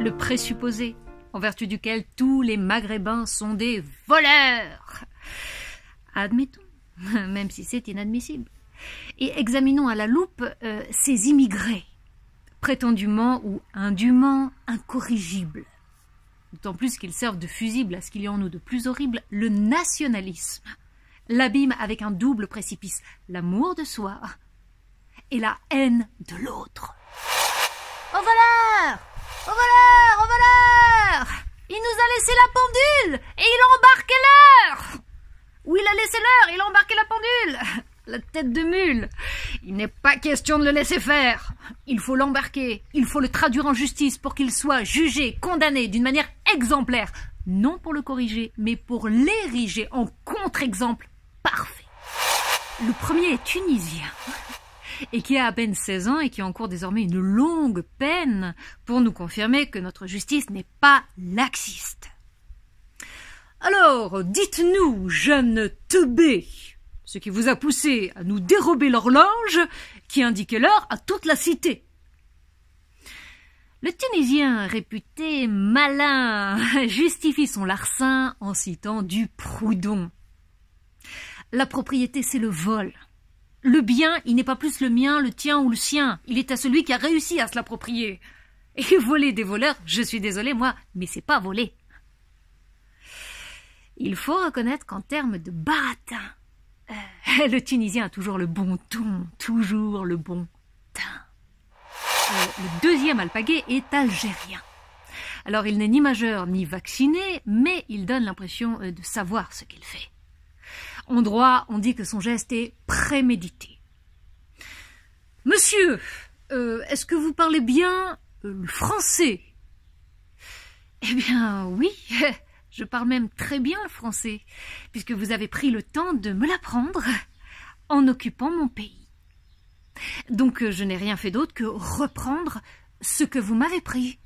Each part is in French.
le présupposé en vertu duquel tous les Maghrébins sont des voleurs. Admettons, même si c'est inadmissible. Et examinons à la loupe ces immigrés, prétendument ou indûment incorrigibles. D'autant plus qu'ils servent de fusible à ce qu'il y a en nous de plus horrible, le nationalisme. L'abîme avec un double précipice, l'amour de soi et la haine de l'autre. Au voleur! Au voleur! Au voleur! Il nous a laissé la pendule et il a embarqué l'heure! Ou il a laissé l'heure, il a embarqué la pendule! La tête de mule! Il n'est pas question de le laisser faire. Il faut l'embarquer, il faut le traduire en justice pour qu'il soit jugé, condamné d'une manière exemplaire. Non pour le corriger, mais pour l'ériger en contre-exemple parfait. Le premier est tunisien, et qui a à peine 16 ans et qui encourt désormais une longue peine pour nous confirmer que notre justice n'est pas laxiste. Alors, dites-nous, jeune teubé, ce qui vous a poussé à nous dérober l'horloge qui indiquait l'heure à toute la cité. Le Tunisien, réputé malin, justifie son larcin en citant du Proudhon. La propriété, c'est le vol. Le bien, il n'est pas plus le mien, le tien ou le sien. Il est à celui qui a réussi à se l'approprier. Et voler des voleurs, je suis désolé, moi, mais c'est pas voler. Il faut reconnaître qu'en termes de baratin, le Tunisien a toujours le bon ton, toujours le bon teint. Le deuxième alpaguet est algérien. Alors il n'est ni majeur ni vacciné, mais il donne l'impression de savoir ce qu'il fait. En droit, on dit que son geste est prémédité. « Monsieur, est-ce que vous parlez bien le français ?» Eh bien, oui, je parle même très bien le français, puisque vous avez pris le temps de me l'apprendre en occupant mon pays. Donc je n'ai rien fait d'autre que reprendre ce que vous m'avez pris.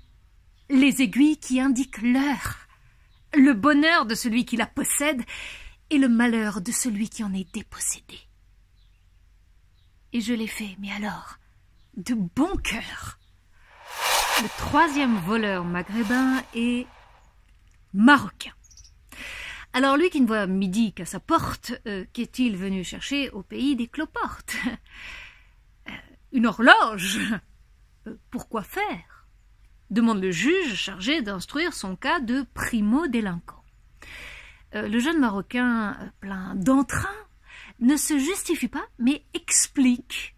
Les aiguilles qui indiquent l'heure, le bonheur de celui qui la possède et le malheur de celui qui en est dépossédé. Et je l'ai fait, mais alors, de bon cœur. Le troisième voleur maghrébin est marocain. Alors lui qui ne voit midi qu'à sa porte, qu'est-il venu chercher au pays des cloportes? Une horloge? Pourquoi faire? Demande le juge chargé d'instruire son cas de primo-délinquant. Le jeune Marocain, plein d'entrain, ne se justifie pas, mais explique.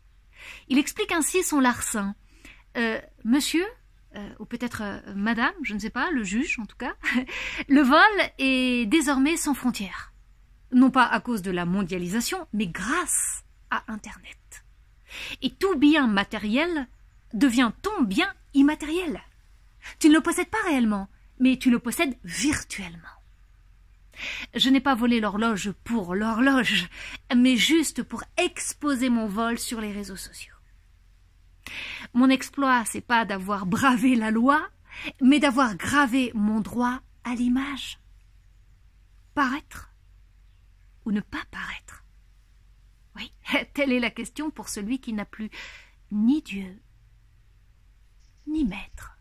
Il explique ainsi son larcin. Monsieur, ou peut-être madame, je ne sais pas, le juge en tout cas, le vol est désormais sans frontières. Non pas à cause de la mondialisation, mais grâce à Internet. Et tout bien matériel devient ton bien immatériel. Tu ne le possèdes pas réellement, mais tu le possèdes virtuellement. Je n'ai pas volé l'horloge pour l'horloge, mais juste pour exposer mon vol sur les réseaux sociaux. Mon exploit, c'est pas d'avoir bravé la loi, mais d'avoir gravé mon droit à l'image. Paraître ou ne pas paraître? Oui, telle est la question pour celui qui n'a plus ni Dieu, ni maître.